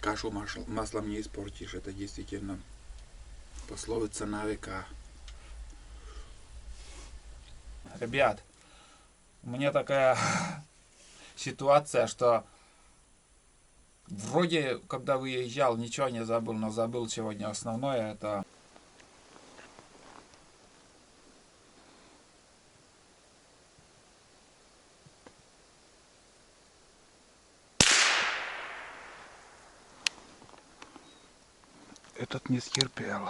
кашу маслом не испортишь. Это действительно пословица на века. Ребят, у меня такая ситуация, что вроде, когда выезжал, ничего не забыл, но забыл сегодня основное. Это Этот не стерпел.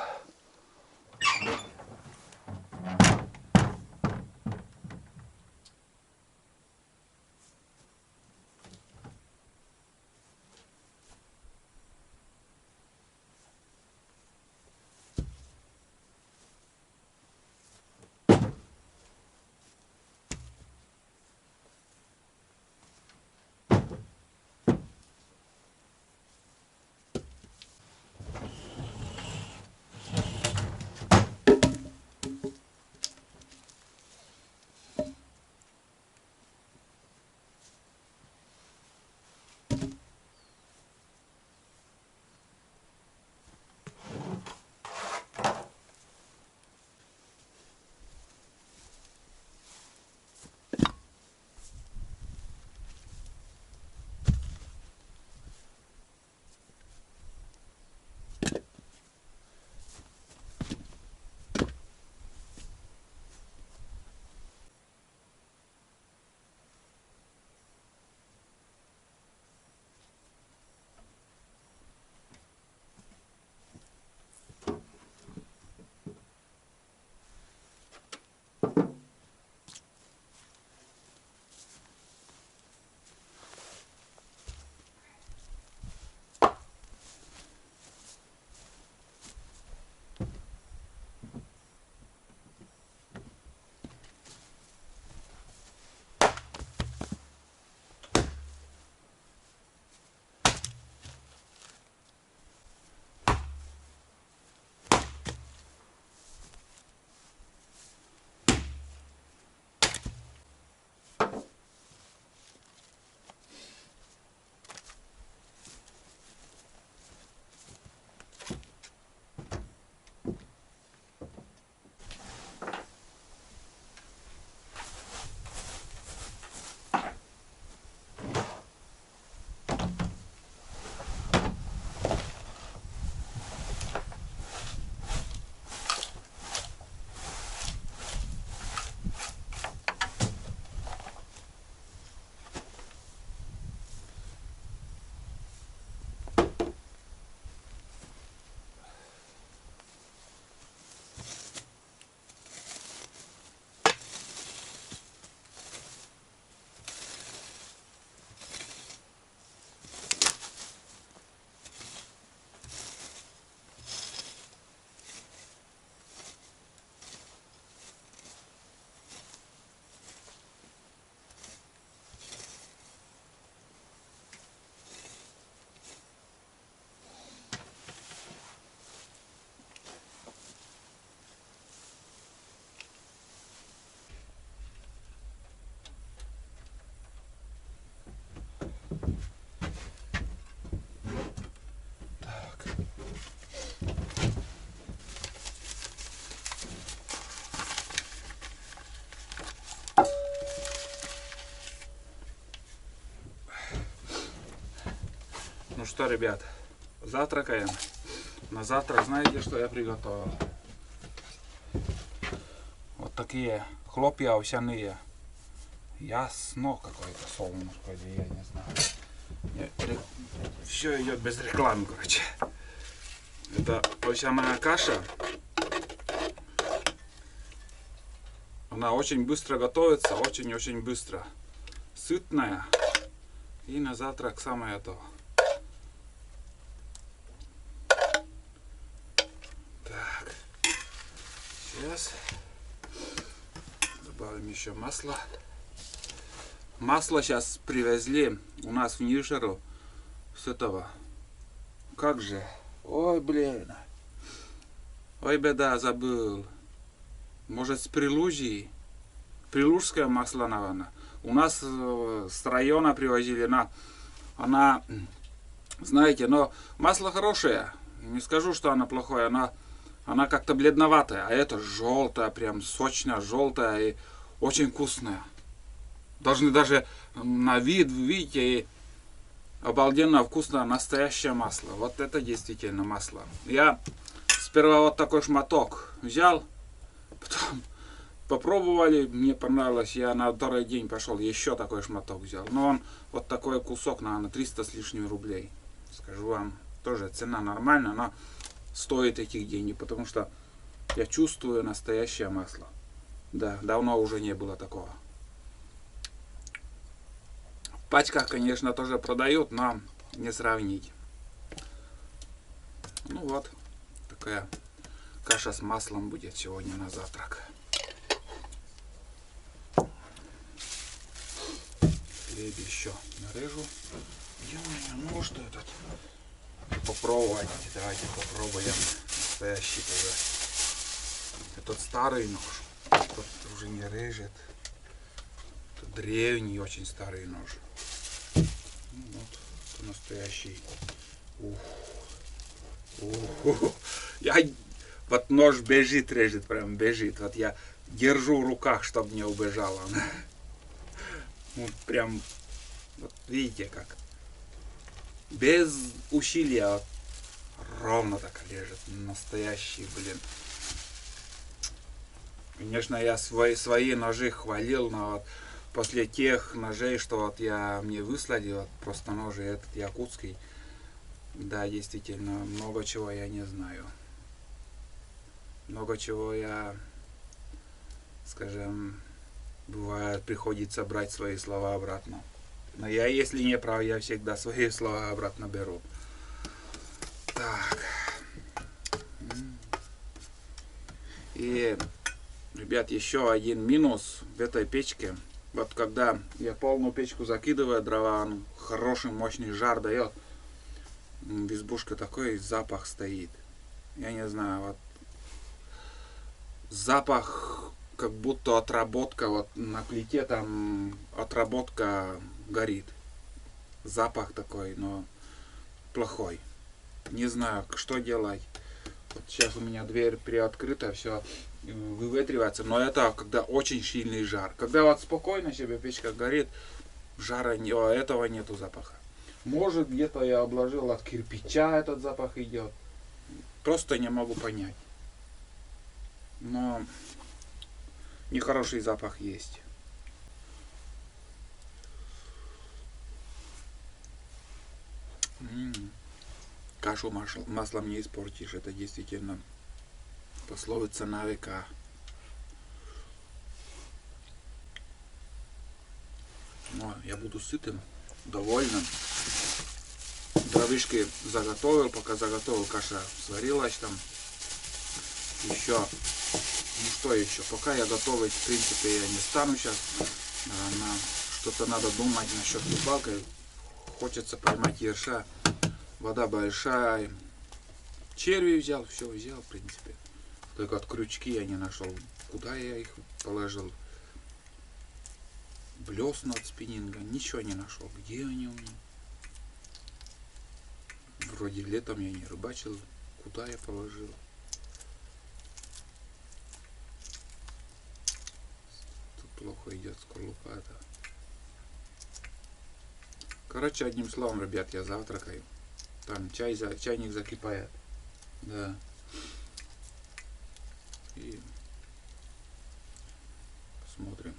ну что, ребят, завтракаем. На завтрак знаете, что я приготовил? Вот такие хлопья овсяные. Ясно какое-то солнышко, я не знаю. Все идет без рекламы, короче. Это овсяная каша. Она очень быстро готовится, очень-очень быстро. Сытная. И на завтрак самое то. Так. Сейчас добавим еще масло. Масло сейчас привезли у нас в Нижеру с этого. Как же? Ой, блин. Ой, беда, забыл. Может, с Прилужьи? Прилужское масло, наверное. У нас с района привозили. Она Знаете, но масло хорошее. Не скажу, что оно плохое. Она как-то бледноватая. А это желтая, прям сочная, желтая и очень вкусная. Должны даже на вид, видите, и обалденно вкусное настоящее масло. Вот это действительно масло. Я сперва вот такой шматок взял, потом попробовали, мне понравилось, я на второй день пошел, еще такой шматок взял. Но он вот такой кусок, наверное, 300 с лишним рублей. Скажу вам, тоже цена нормальная, но стоит этих денег, потому что я чувствую настоящее масло. Да, давно уже не было такого. В пачках, конечно, тоже продают, но не сравнить. Ну вот, такая каша с маслом будет сегодня на завтрак. Хлеб еще нарежу. Ну что этот? Попробовать. Давайте попробуем настоящий тоже. Этот старый нож. Этот уже не режет. Это древний, очень старый нож. Ну, вот, это настоящий. Вот нож бежит, режет, прям бежит. Вот я держу в руках, чтобы не убежало. Вот прям, вот видите как. Без усилия, вот, ровно так лежит. Настоящий, блин. Конечно, я свои ножи хвалил, но вот после тех ножей, что вот мне выслали, вот просто ножи этот якутский, да, действительно, много чего я не знаю. Много чего я, скажем, бывает, приходится брать свои слова обратно. Но я, если не прав, я всегда свои слова обратно беру. Так. И, ребят, еще один минус в этой печке. Вот когда я полную печку закидываю дрова, он хороший мощный жар дает. В избушке такой запах стоит. Я не знаю, вот запах, как будто отработка, вот на плите там отработка горит. Запах такой, но плохой. Не знаю, что делать. Вот сейчас у меня дверь приоткрыта, все выветривается, но это когда очень сильный жар. Когда вот спокойно себе печка горит, жара этого нету запаха. Может, где-то я обложил от кирпича этот запах идет. Просто не могу понять. Но нехороший запах есть. Кашу маслом не испортишь. Это действительно пословица на века. Но я буду сытым, довольным. Дровишки заготовил, пока заготовил, каша сварилась там. Еще, ну что еще, пока я готовить, в принципе, я не стану сейчас. Что-то надо думать насчет рыбалки. Хочется поймать ерша. Вода большая. Черви взял, все взял, в принципе. Только от крючки я не нашел. Куда я их положил? Блесна от спиннинга. Ничего не нашел. Где они у меня? Вроде летом я не рыбачил. Куда я положил? Тут плохо идет скорлупа-то. Короче, одним словом, ребят, я завтракаю. Там чайник закипает. Да. И посмотрим.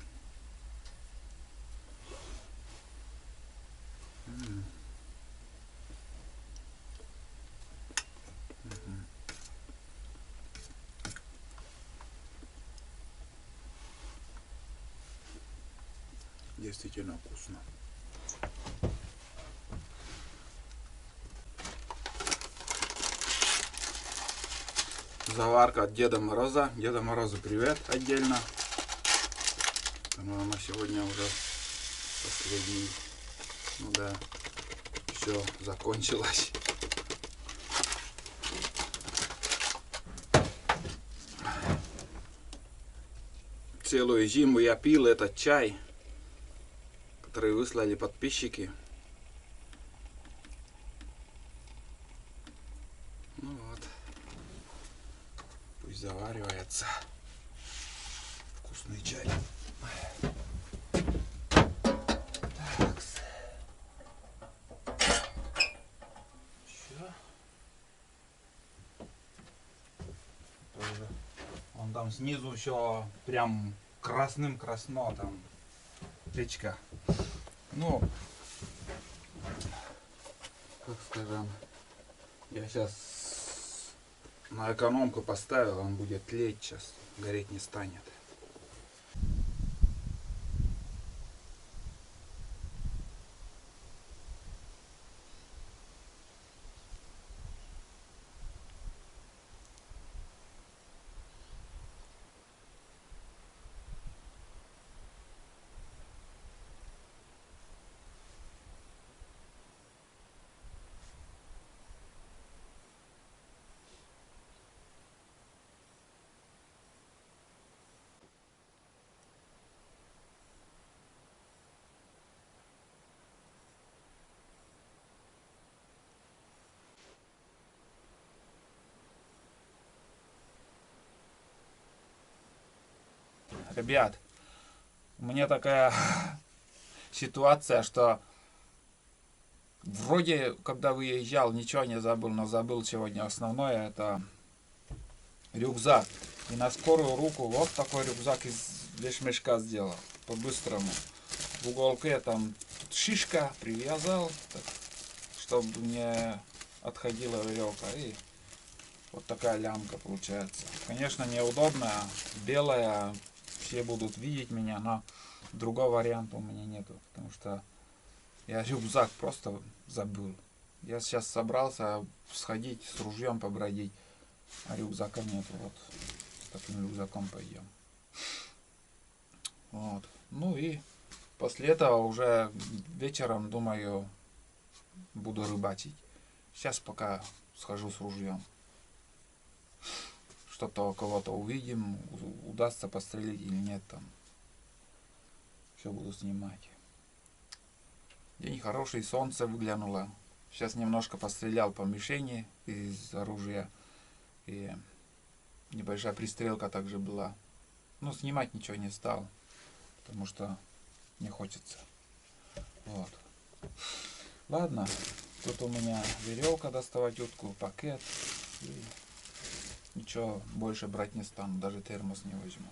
Действительно вкусно. Заварка от Деда Мороза. Деда Морозу привет отдельно. По-моему, сегодня уже последний. Ну да, все закончилось. Целую зиму я пил этот чай, который выслали подписчики. Ну вот. Пусть заваривается. Вкусный чай. Такс. Чё? Тоже. Он там снизу все прям красным красно там. Печка. Ну, как скажем, я сейчас на экономку поставил, он будет тлеть сейчас, гореть не станет. Ребят, у меня такая ситуация, что вроде, когда выезжал, ничего не забыл, но забыл сегодня основное, это рюкзак. И на скорую руку вот такой рюкзак из вещмешка сделал, по-быстрому. В уголке там шишка привязал, чтобы не отходила веревка. И вот такая лямка получается. Конечно, неудобная, белая, все будут видеть меня, но другого варианта у меня нету, потому что я рюкзак просто забыл. Я сейчас собрался сходить с ружьем побродить, а рюкзака нету. Вот с таким рюкзаком пойдем. Вот. Ну и после этого уже вечером, думаю, буду рыбачить. Сейчас пока схожу с ружьем. Что-то кого-то увидим, удастся пострелить или нет там. Все буду снимать. День хороший, солнце выглянуло. Сейчас немножко пострелял по мишени из оружия. И небольшая пристрелка также была. Но снимать ничего не стал, потому что не хочется. Вот. Ладно, тут у меня веревка, доставать утку, пакет. И ничего больше брать не стану, даже термос не возьму.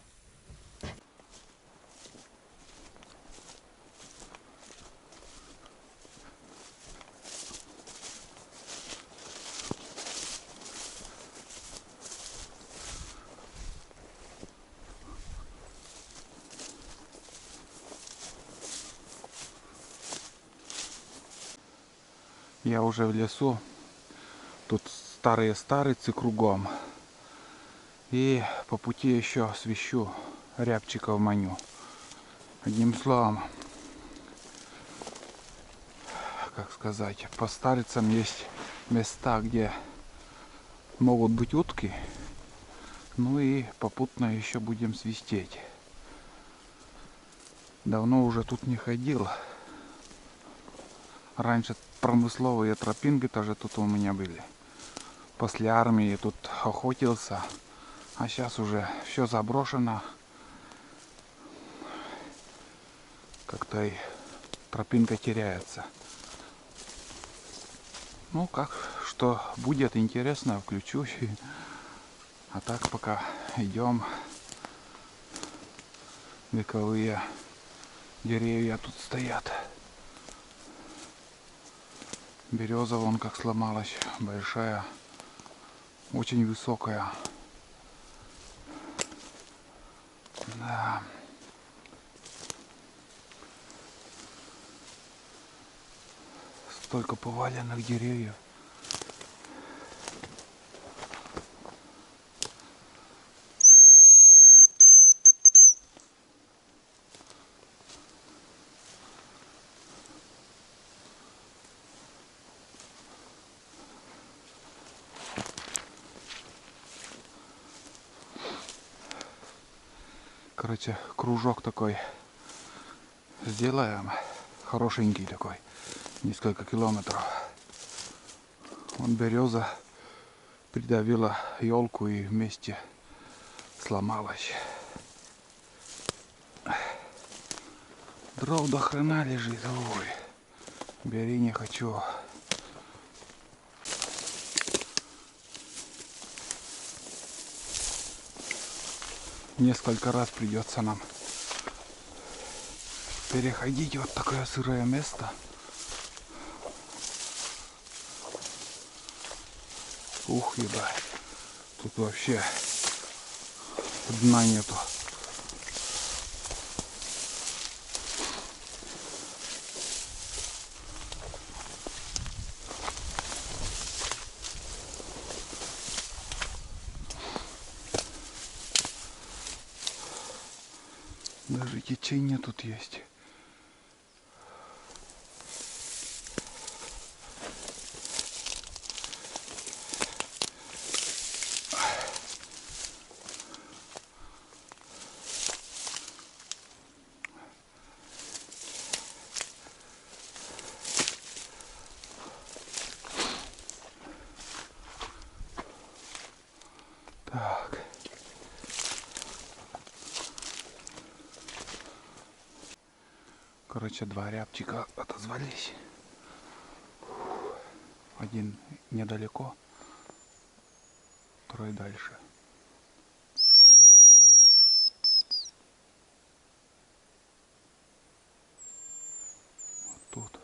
Я уже в лесу. Тут старые старицы кругом. И по пути еще свищу, рябчиков маню. Одним словом, как сказать, по старицам есть места, где могут быть утки. Ну и попутно еще будем свистеть. Давно уже тут не ходил. Раньше промысловые тропинки тоже тут у меня были. После армии тут охотился. А сейчас уже все заброшено. Как-то и тропинка теряется. Ну как, что будет интересно, включу. А так пока идем. Вековые деревья тут стоят. Береза вон как сломалась, большая, очень высокая. Да. Столько поваленных деревьев. Короче, кружок такой сделаем, хорошенький такой, несколько километров. Вон береза Придавила елку и вместе сломалась. Дров до хрена лежит. Ой, бери, не хочу. Несколько раз придется нам переходить вот такое сырое место. Ух, ебать. Тут вообще дна нету. Даже течение тут есть. Так. Короче, два рябчика отозвались. Один недалеко, второй дальше. Вот тут.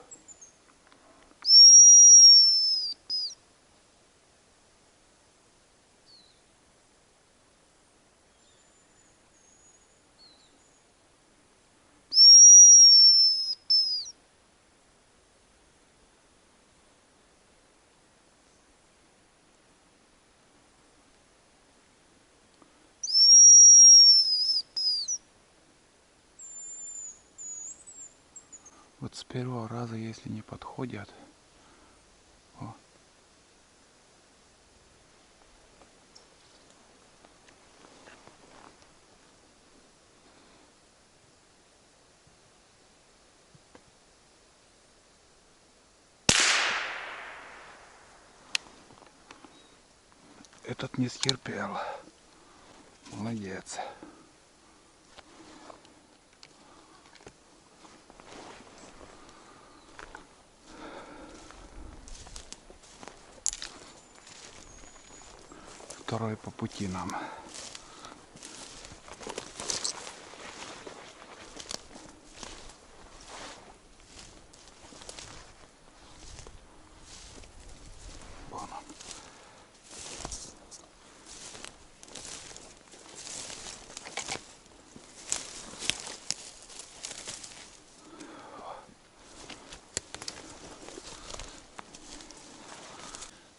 Вот с первого раза, если не подходят. О. Этот не стерпел. Молодец. Второй по пути нам. Вон он.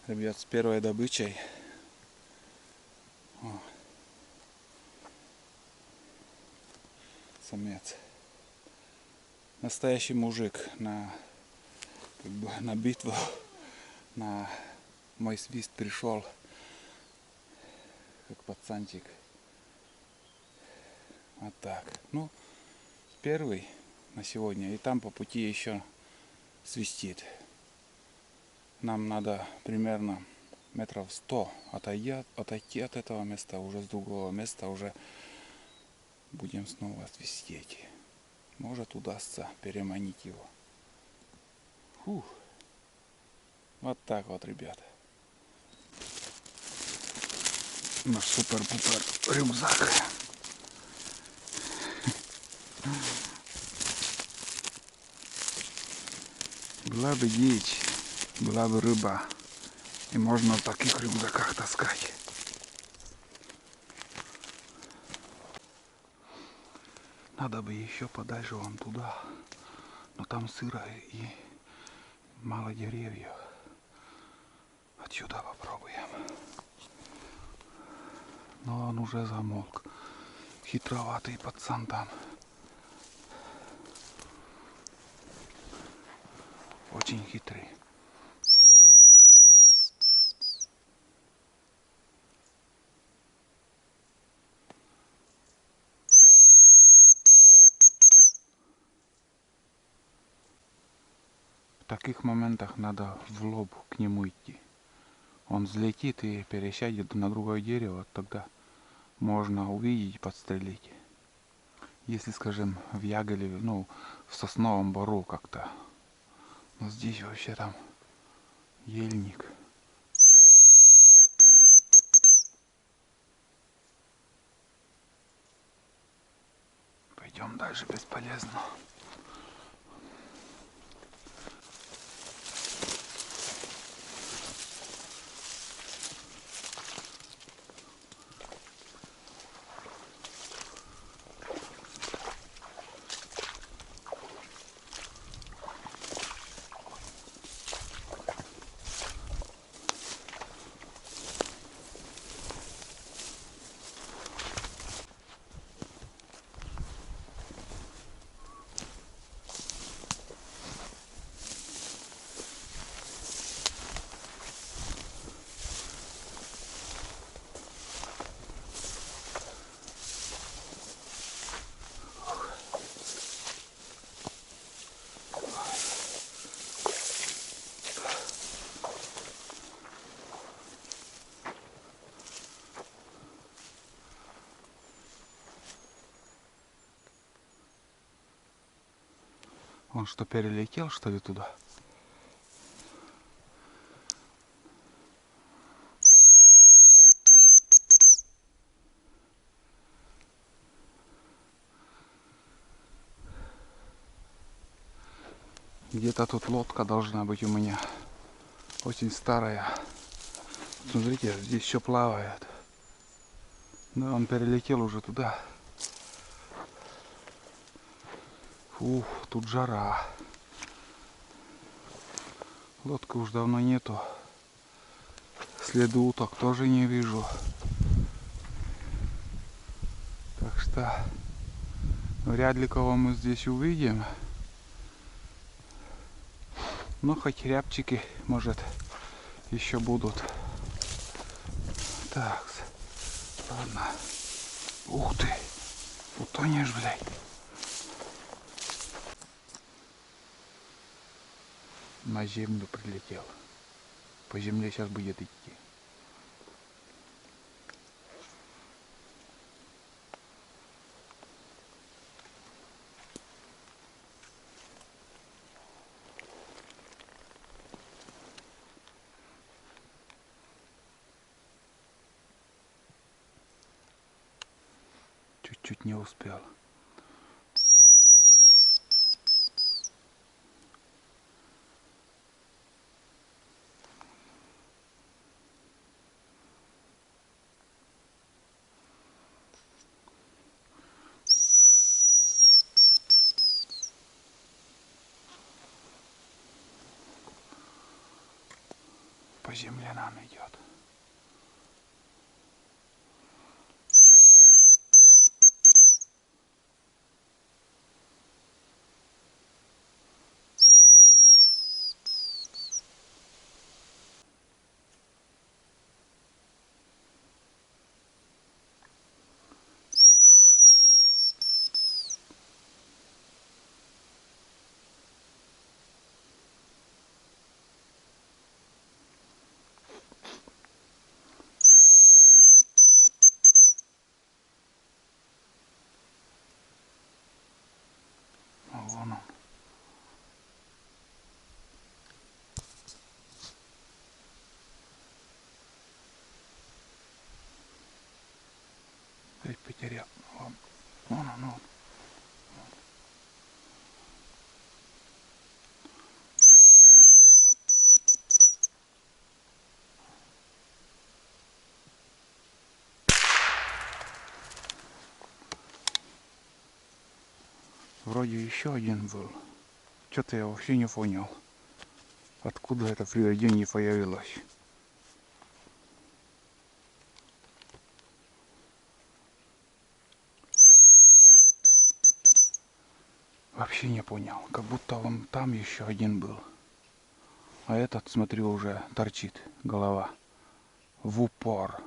Ребят, с первой добычей. О. Самец. Настоящий мужик на, как бы, на битву, на мой свист пришел, как пацанчик. Вот так. Ну, первый на сегодня, и там по пути еще свистит. Нам надо примерно метров 100 отойти от этого места, уже с другого места уже будем снова свистеть. Может, удастся переманить его. Фух. Вот так вот, ребята. Наш супер-пупер рюкзак. Была бы дичь, была бы рыба. И можно в таких рюкзаках таскать. Надо бы еще подальше вон туда. Но там сыро и мало деревьев. Отсюда попробуем. Но он уже замолк. Хитроватый пацан там. Очень хитрый. В таких моментах надо в лоб к нему идти. Он взлетит и пересядет на другое дерево, тогда можно увидеть и подстрелить. Если, скажем, в Яголе, ну, в сосновом бору как-то. Но здесь вообще там ельник. Пойдем дальше, бесполезно. Он что, перелетел, что ли, туда? Где-то тут лодка должна быть у меня. Очень старая. Смотрите, здесь еще плавает. Да, он перелетел уже туда. Ух, тут жара. Лодки уж давно нету. Следы уток тоже не вижу. Так что вряд ли кого мы здесь увидим. Но хоть рябчики, может, еще будут. Так, ладно. Ух ты, утонешь, блядь. На землю прилетел. По земле сейчас будет идти. Чуть-чуть не успел. По земле нам идет. Вон он. Опять потерял. Вон он, вон. Вроде еще один был. Что-то я вообще не понял. Откуда это привидение появилось? Вообще не понял. Как будто он там еще один был. А этот, смотрю, уже торчит голова. В упор.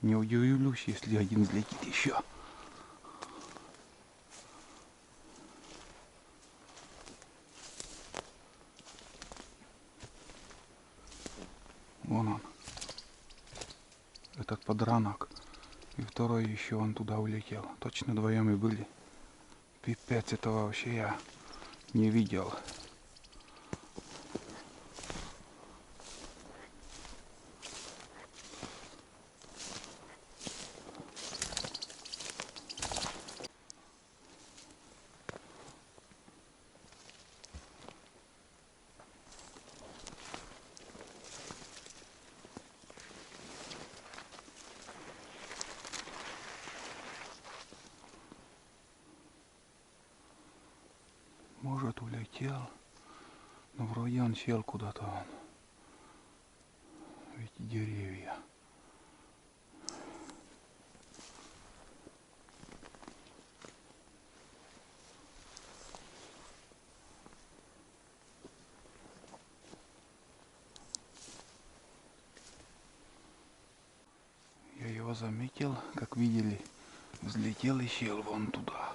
Не удивлюсь, если один взлетит еще. Вон он. Этот подранок. И второй еще он туда улетел. Точно вдвоем и были. Пипец, этого вообще я не видел. Может, улетел, но вроде он сел куда-то. Эти деревья. Я его заметил, как видели, взлетел и сел вон туда.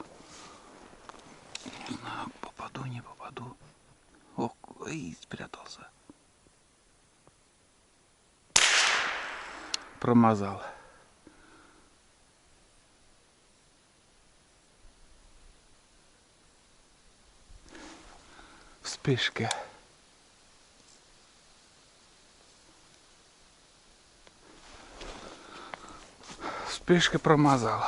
Не знаю, попаду, не попаду. Ой, спрятался. Промазал. Вспышка. Вспышка промазал.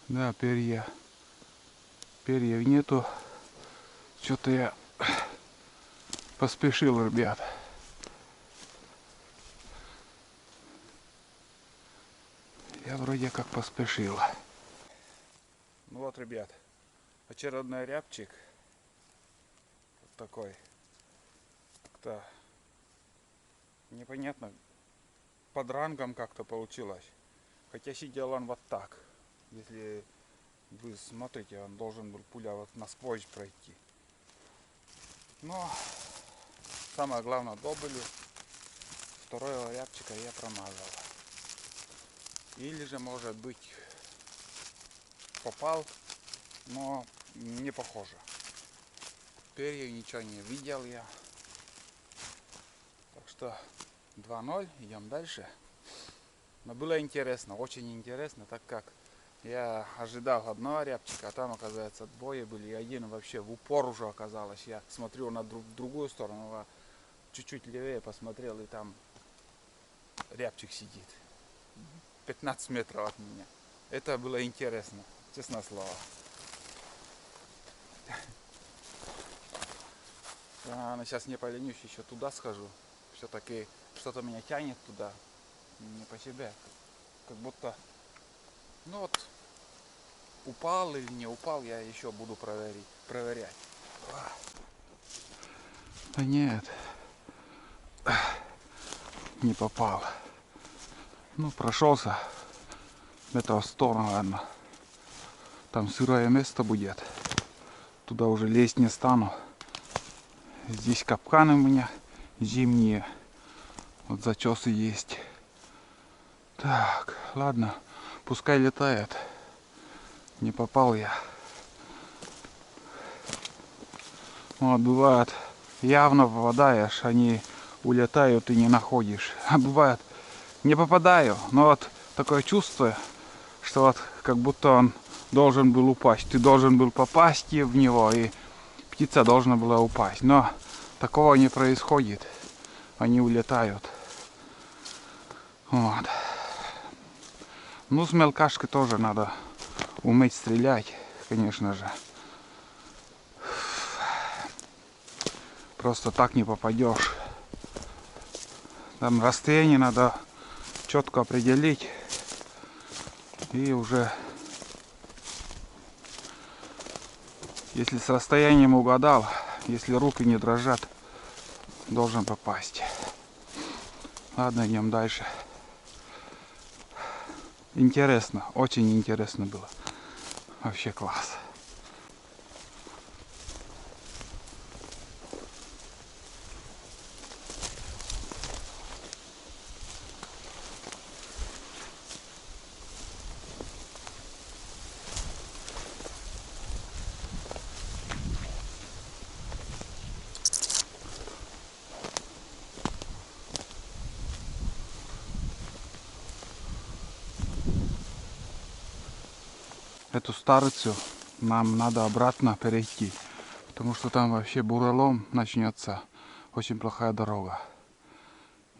Да, перьев нету. Что-то я поспешил, ребят. Я вроде как поспешил. Ну вот, ребят, очередной рябчик. Вот такой. Как-то непонятно. Под рангом как-то получилось. Хотя сидел он вот так. Если вы смотрите, он должен был пуля вот насквозь пройти. Но самое главное, добыли. Второго рябчика я промазал. Или же, может быть, попал, но не похоже. Перьев ничего не видел я. Так что 2-0, идем дальше. Но было интересно, очень интересно, так как я ожидал одного рябчика, а там, оказывается, двое были. И один вообще в упор уже оказалось. Я смотрю на другую сторону, а чуть-чуть левее посмотрел, и там рябчик сидит. 15 метров от меня. Это было интересно, честное слово. Но сейчас не поленюсь, еще туда схожу. Все-таки что-то меня тянет туда. Не по себе. Как будто, ну вот, упал или не упал, я еще буду проверять. Да нет, не попал. Ну, прошелся метров 100, наверное. Там сырое место будет. Туда уже лезть не стану. Здесь капканы у меня зимние. Вот зачесы есть. Так, ладно, пускай летает. Не попал я. Вот, бывает, явно попадаешь, они улетают и не находишь. А бывает, не попадаю, но вот такое чувство, что вот как будто он должен был упасть. Ты должен был попасть в него, и птица должна была упасть. Но такого не происходит. Они улетают. Вот. Ну, с мелкашкой тоже надо уметь стрелять, конечно же. Просто так не попадешь. Там расстояние надо четко определить. И уже, если с расстоянием угадал, если руки не дрожат, должен попасть. Ладно, идем дальше. Интересно, очень интересно было. Вообще класс. эту старицу нам надо обратно перейти. Потому что там вообще бурелом начнется. Очень плохая дорога.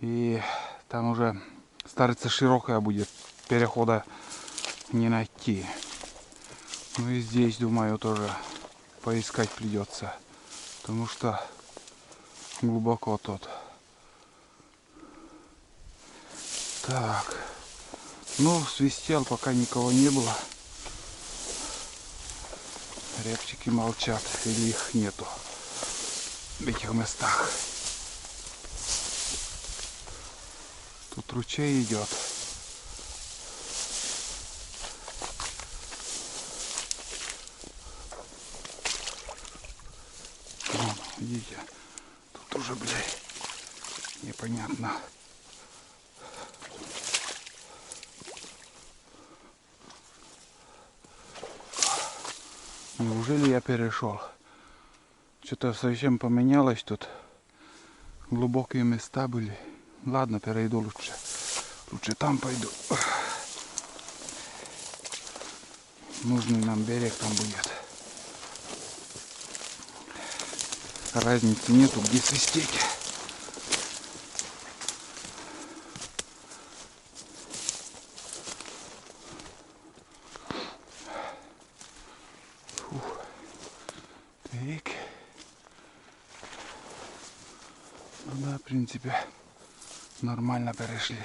И там уже старица широкая будет. Перехода не найти. Ну и здесь, думаю, тоже поискать придется. Потому что глубоко тут. Так. Ну, свистел, пока никого не было. Репчики молчат. Или их нету в этих местах. Тут ручей идет. Вон, видите? Тут уже, блядь, непонятно. Неужели я перешел? Что-то совсем поменялось тут. Глубокие места были. Ладно, перейду лучше. Лучше там пойду. Нужный нам берег там будет. Разницы нету, где свистеть. Фух. Так. Ну да, в принципе, нормально перешли.